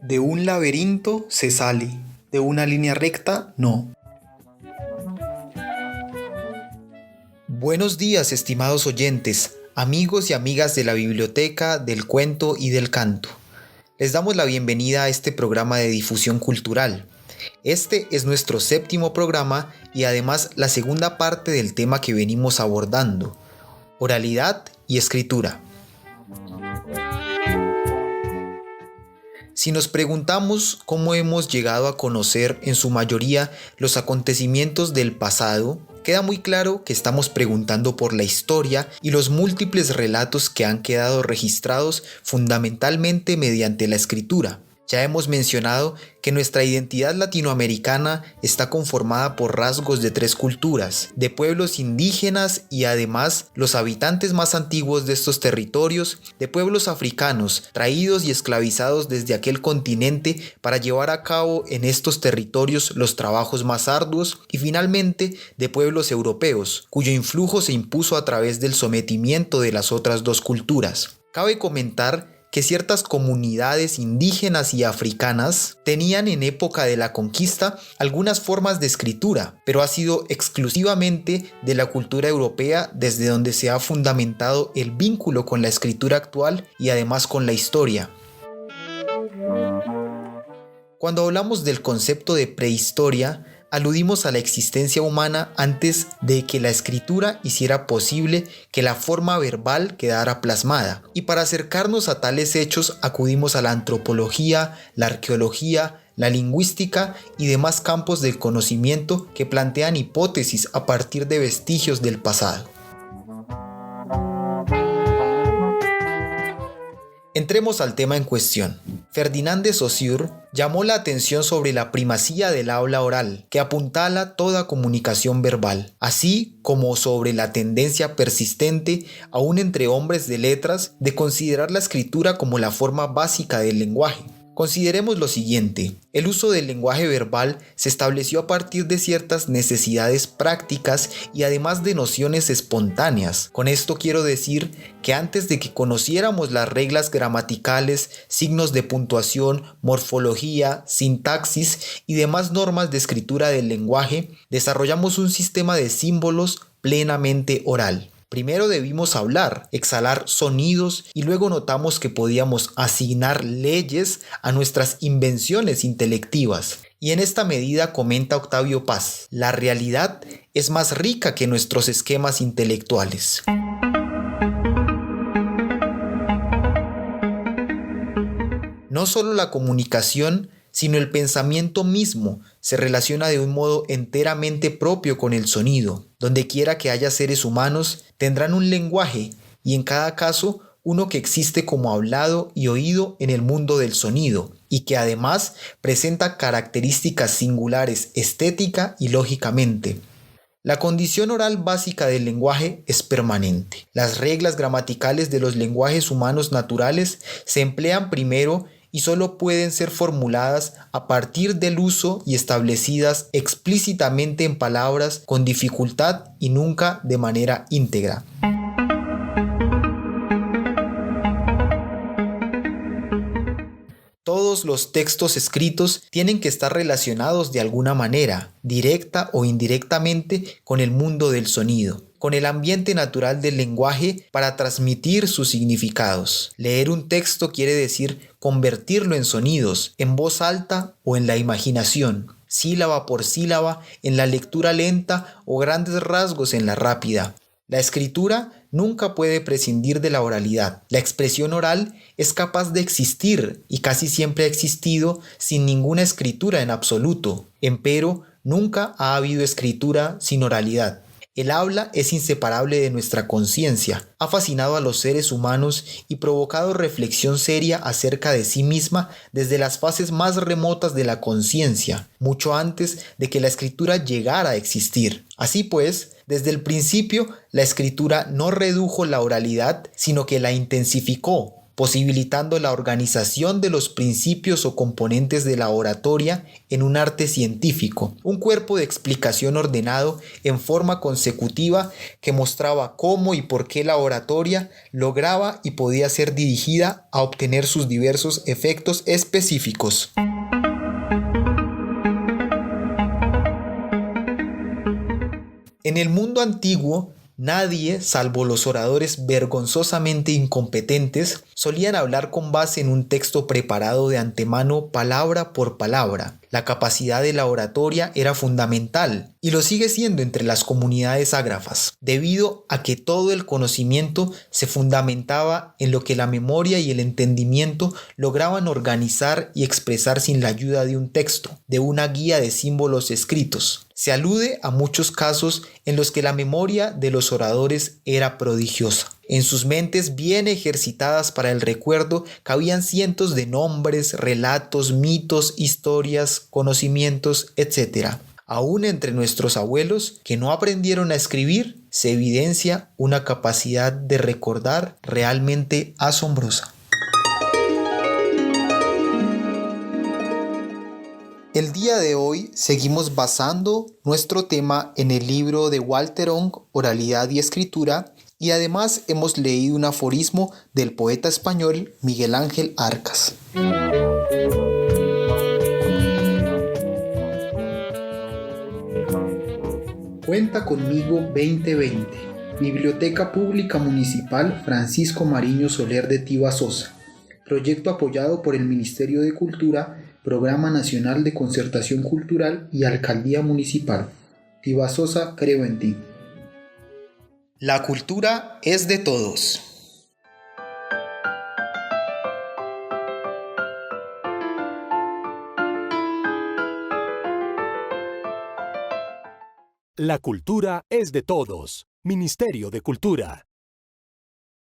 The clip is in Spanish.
De un laberinto se sale, de una línea recta no. Buenos días, estimados oyentes, amigos y amigas de la biblioteca, del cuento y del canto. Les damos la bienvenida a este programa de difusión cultural. Este es nuestro 7º programa y además la segunda parte del tema que venimos abordando: oralidad y escritura. Si nos preguntamos cómo hemos llegado a conocer en su mayoría los acontecimientos del pasado, queda muy claro que estamos preguntando por la historia y los múltiples relatos que han quedado registrados fundamentalmente mediante la escritura. Ya hemos mencionado que nuestra identidad latinoamericana está conformada por rasgos de 3 culturas, de pueblos indígenas y además los habitantes más antiguos de estos territorios, de pueblos africanos traídos y esclavizados desde aquel continente para llevar a cabo en estos territorios los trabajos más arduos, y finalmente de pueblos europeos, cuyo influjo se impuso a través del sometimiento de las otras 2 culturas. Cabe comentar que ciertas comunidades indígenas y africanas tenían en época de la conquista algunas formas de escritura, pero ha sido exclusivamente de la cultura europea desde donde se ha fundamentado el vínculo con la escritura actual y además con la historia. Cuando hablamos del concepto de prehistoria, aludimos a la existencia humana antes de que la escritura hiciera posible que la forma verbal quedara plasmada. Y para acercarnos a tales hechos acudimos a la antropología, la arqueología, la lingüística y demás campos del conocimiento que plantean hipótesis a partir de vestigios del pasado. Entremos al tema en cuestión. Ferdinand de Saussure llamó la atención sobre la primacía del habla oral, que apuntala toda comunicación verbal, así como sobre la tendencia persistente, aún entre hombres de letras, de considerar la escritura como la forma básica del lenguaje. Consideremos lo siguiente: el uso del lenguaje verbal se estableció a partir de ciertas necesidades prácticas y además de nociones espontáneas. Con esto quiero decir que antes de que conociéramos las reglas gramaticales, signos de puntuación, morfología, sintaxis y demás normas de escritura del lenguaje, desarrollamos un sistema de símbolos plenamente oral. Primero debimos hablar, exhalar sonidos y luego notamos que podíamos asignar leyes a nuestras invenciones intelectivas. Y en esta medida, comenta Octavio Paz, la realidad es más rica que nuestros esquemas intelectuales. No solo la comunicación, sino el pensamiento mismo se relaciona de un modo enteramente propio con el sonido. Donde quiera que haya seres humanos, tendrán un lenguaje, y en cada caso, uno que existe como hablado y oído en el mundo del sonido, y que además presenta características singulares estética y lógicamente. La condición oral básica del lenguaje es permanente. Las reglas gramaticales de los lenguajes humanos naturales se emplean primero y solo pueden ser formuladas a partir del uso y establecidas explícitamente en palabras con dificultad y nunca de manera íntegra. Todos los textos escritos tienen que estar relacionados de alguna manera, directa o indirectamente, con el mundo del sonido, con el ambiente natural del lenguaje para transmitir sus significados. Leer un texto quiere decir convertirlo en sonidos, en voz alta o en la imaginación, sílaba por sílaba, en la lectura lenta o grandes rasgos en la rápida. La escritura nunca puede prescindir de la oralidad. La expresión oral es capaz de existir y casi siempre ha existido sin ninguna escritura en absoluto. Empero, nunca ha habido escritura sin oralidad. El habla es inseparable de nuestra conciencia, ha fascinado a los seres humanos y provocado reflexión seria acerca de sí misma desde las fases más remotas de la conciencia, mucho antes de que la escritura llegara a existir. Así pues, desde el principio, la escritura no redujo la oralidad, sino que la intensificó, posibilitando la organización de los principios o componentes de la oratoria en un arte científico, un cuerpo de explicación ordenado en forma consecutiva que mostraba cómo y por qué la oratoria lograba y podía ser dirigida a obtener sus diversos efectos específicos. En el mundo antiguo, nadie, salvo los oradores vergonzosamente incompetentes, solían hablar con base en un texto preparado de antemano palabra por palabra. La capacidad de la oratoria era fundamental y lo sigue siendo entre las comunidades ágrafas, debido a que todo el conocimiento se fundamentaba en lo que la memoria y el entendimiento lograban organizar y expresar sin la ayuda de un texto, de una guía de símbolos escritos. Se alude a muchos casos en los que la memoria de los oradores era prodigiosa. En sus mentes bien ejercitadas para el recuerdo cabían cientos de nombres, relatos, mitos, historias, conocimientos, etc. Aún entre nuestros abuelos que no aprendieron a escribir, se evidencia una capacidad de recordar realmente asombrosa. El día de hoy seguimos basando nuestro tema en el libro de Walter Ong, Oralidad y Escritura, y además hemos leído un aforismo del poeta español Miguel Ángel Arcas. Cuenta conmigo 2020. Biblioteca Pública Municipal Francisco Mariño Soler de Tibasosa. Proyecto apoyado por el Ministerio de Cultura, Programa Nacional de Concertación Cultural y Alcaldía Municipal. Tibasosa, creo en ti. La cultura es de todos. La cultura es de todos. Ministerio de Cultura.